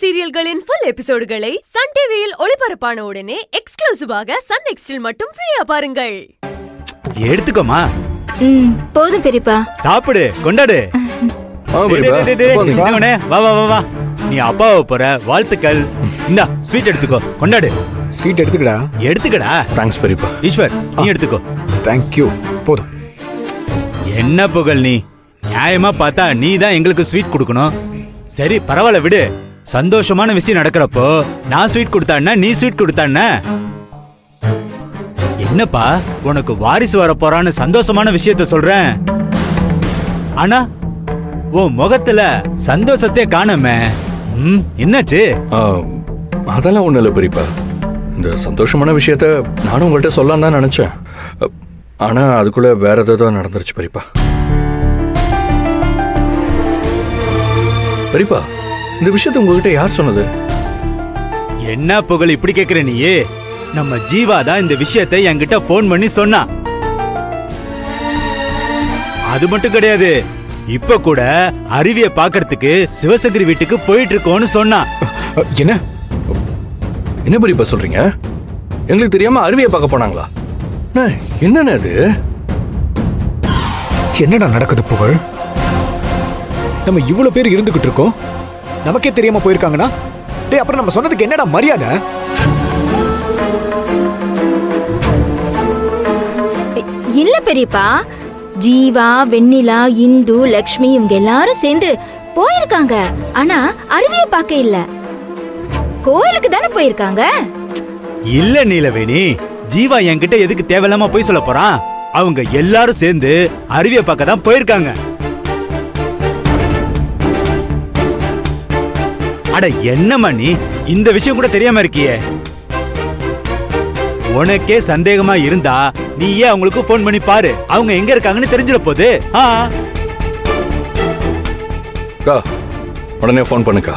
சீரியல்களின் full எபிசோடுகளை Sun டிவியில் ஒளிபரப்பான உடனே எக்ஸ்க்ளூசிவாக சன் நெக்ஸ்டில் மட்டும் ஃப்ரீயா பாருங்கள். எடுத்துக்கோமா. போதும் பெரியப்பா. சாப்பிடு, கொண்டாடு. வா வா வா வா. நீ அப்பாவை போற வாழ்த்துக்கள். இந்தா ஸ்வீட் எடுத்துக்கோ, கொண்டாடு. ஸ்வீட் எடுத்துக்கடா. எடுத்துக்கடா. தேங்க்ஸ் பெரியப்பா. ஈஸ்வர் நீ எடுத்துக்கோ. Thank you. போதும். என்ன புகழ் நீ? நியாயமா பார்த்தா நீ தான் எங்களுக்கு ஸ்வீட் கொடுக்கணும். சரி பரவாயில்ல விடு. சந்தோஷமான விஷயம் நடக்கிறப்போ நான் ஸ்வீட் கொடுத்தான்னா நீ ஸ்வீட் கொடுத்தான்னா என்னப்பா உனக்கு வாரிசு வர போறான்னு சந்தோஷமான விஷயத்த சொல்றேன். ஆனா உன் முகத்துல சந்தோஷத்தை காணமே. என்னாச்சு? அதெல்லாம் ஒண்ணு இல்ல பெரியப்பா. இந்த சந்தோஷமான விஷயத்த நானும் உங்கள்கிட்ட சொல்லலாம் தான் நினைச்சேன். ஆனா அதுக்குள்ள வேற ஏதாவது நடந்துருச்சு பெரியப்பா. பெரியப்பா இந்த விஷயத்த உங்ககிட்ட யார் சொன்னது? என்ன புகழ் இப்படி கேக்குற நீயே? நம்ம ஜீவா தான் இந்த விஷயத்தை என்கிட்ட போன் பண்ணி சொன்னா. அது மட்டும் கிடையாது, இப்ப கூட அருவியை பாக்குறதுக்கு சிவசங்கரி வீட்டுக்கு போயிட்டு இருக்கோன்னு சொன்னா. என்ன என்ன பெரியப்பா சொல்றீங்க? எங்களுக்கு தெரியாம அருவியை பார்க்க போனாங்களா? என்னன்னு அது? என்னடா நடக்குது புகழ்? நம்ம இவ்வளவு பேர் இருந்துகிட்டு இருக்கோம், நமக்கே தெரியாம போயிருக்காங்கன்னா டேய் அப்புறம் நம்ம சொன்னதுக்கு என்னடா மரியாதை? இல்ல பெரியப்பா, ஜீவா, வெண்ணிலா, இந்து, லக்ஷ்மி இவங்க எல்லாரும் சேர்ந்து போயிருக்காங்க. ஆனா அருவியை பார்க்க இல்ல, கோயிலுக்கு தானே போயிருக்காங்க. இல்ல நீலவேணி, ஜீவா என்கிட்ட எதுக்கு தேவையில்லாம போய் சொல்ல போறான்? அவங்க எல்லாரும் சேர்ந்து அருவியை பார்க்க தான் போயிருக்காங்க. அட என்னம்மா நீ இந்த விஷயம் கூட தெரியாம இருக்கியே? உனக்கே சந்தேகமா இருந்தா நீ ஏன் அவங்களுக்கு போன் பண்ணி பாரு, அவங்க எங்க இருக்காங்கன்னு தெரிஞ்சிட போகுது. உடனே போன் பண்ணுக்கா.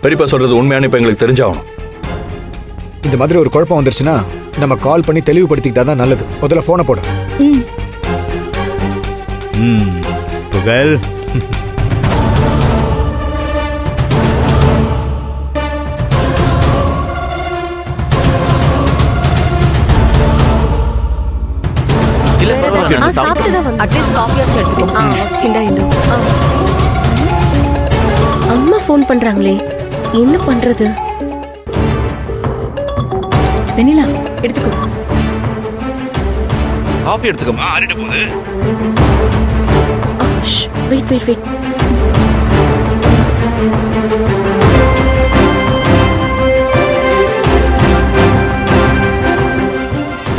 பெரியப்பா சொல்றது உண்மையான இப்ப எங்களுக்கு தெரிஞ்சாகணும். இந்த மாதிரி ஒரு குழப்பம் வந்துருச்சுன்னா நம்ம கால் பண்ணி தெளிவுபடுத்திக்கிட்டா தான் நல்லது. முதல்ல போனை போடு. புகழ் அம்மா போன் பண்றாங்களே, என்ன பண்றது? வெண்ணிலா எடுத்துக்கோ. காஃபி எடுத்துக்கமா, ஆறிட போகுது. Wait wait wait.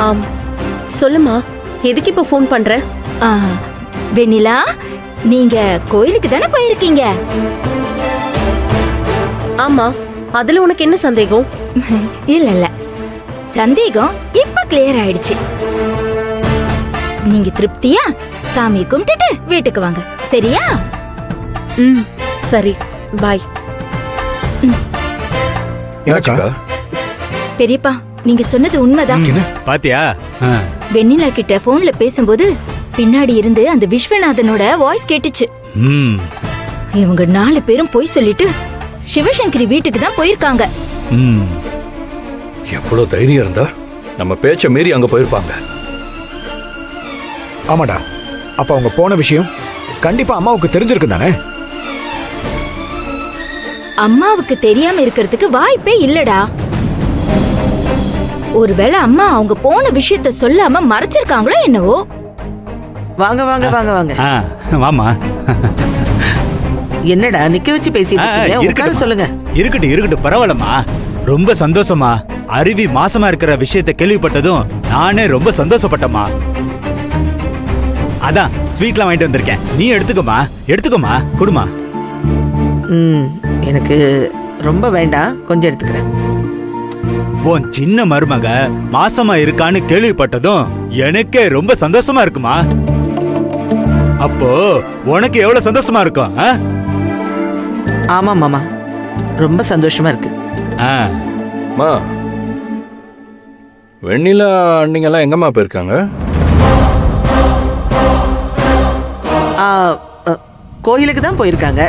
ஆம் சொல்லுமா, எதுக்கு இப்ப போன் பண்ற? வெண்ணிலா, நீங்க கோயிலுக்கு தானே போயிருக்கீங்க? ஆமா, அதுல உனக்கு என்ன சந்தேகம்? இல்ல இல்ல, சந்தேகம் இப்ப கிளியர் ஆயிடுச்சு. நீங்க திருப்தியா சாமி கும்பிட்டுட்டு வீட்டுக்கு வாங்க, சரியா? சரி, பாய். பெரியப்பா நீங்க சொன்னது உண்மைதான். பாத்தியா? வெண்ணிலா கிட்ட போன்ல பேசும்போது பின்னாடி இருந்து அந்த விஸ்வநாதனோட வாய்ஸ் கேட்டுச்சு. இவங்க 4 பேரும் போய் சொல்லிட்டு சிவசங்கரி வீட்டுக்கு தான் போயிருக்காங்க. எவ்வளவு தைரியம் இருந்தா நம்ம பேச்ச மீறி அங்க போயிருப்பாங்க. ஆமாடா, அப்ப அவங்க போன விஷயம் கண்டிப்பா அம்மாவுக்கு தெரிஞ்சிருக்கு தானே? அம்மாவுக்கு தெரியாம இருக்கிறதுக்கு வாய்ப்பே இல்லடா. ஒருவேளை அம்மா அவங்க போன விஷயத்த சொல்லாம மறைச்சிருக்காங்களோ என்னவோ. வாங்க வாங்க வாங்க வாங்க. வாமா. என்னடா நிக்க வச்சு பேசிட்டு இருக்கீங்க? சொல்லுங்க. இருக்கட்டும் பரவாயில்லம்மா. ரொம்ப சந்தோஷமா. அருவி மாசமா இருக்கிற விஷயத்தை கேள்விப்பட்டதும் நானே ரொம்ப சந்தோஷப்பட்டம்மா. அதான் ஸ்வீட்லாம் வாங்கிட்டு வந்திருக்கேன். நீ எடுத்துக்கோமா குடுமா. எனக்கு ரொம்ப வேண்டாம், கொஞ்சம் எடுத்துக்கிறேன். உன் சின்ன மருமக மாசமா இருக்கான்னு கேள்விப்பட்டதும் எனக்கே ரொம்ப சந்தோஷமா இருக்குமா. அப்போ உனக்கு எவ்வளவு சந்தோஷமா இருக்கும்? ஆமா மாமா, ரொம்ப சந்தோஷமா இருக்கு. வெண்ணிலா அண்ணிங்க எல்லாம் எங்கம்மா போயிருக்காங்க? கோயிலுக்கு தான் போயிருக்காங்க.